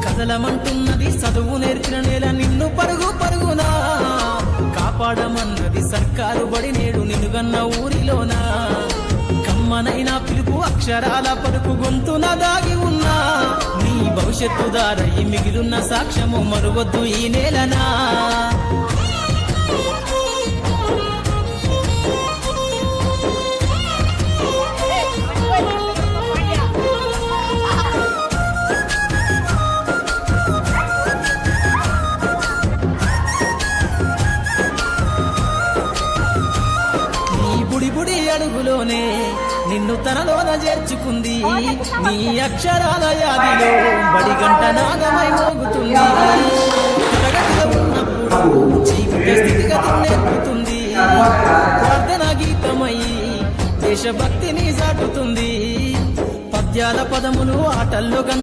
కదలమంటున్నది చదువు నేర్చిన నేల నిన్ను పరుగు పరుగునా కాపాడమన్నది సర్కారు బడి నేడు నిన్నుగన్న ఊరిలోనా కమ్మనైనా పిలుపు అక్షరాల పలుకు గొంతున దాగి ఉన్నా నీ భవిష్యత్తు దారై మిగిలిన సాక్ష్యము మరువద్దు ఈ నేలనా బుడి అడుగులోనే నిన్ను తనలోన చేర్చుకుంది నీ అక్షరాల యాదిలో బడి గంట నాగమై మోగుతుంది తరగతిలో ఉన్నప్పుడు జీవిత స్థితిగతులు నేర్పుతుంది ప్రార్థన గీతమై దేశభక్తిని చాటుతుంది పద్యాల పదములు ఆటల్లో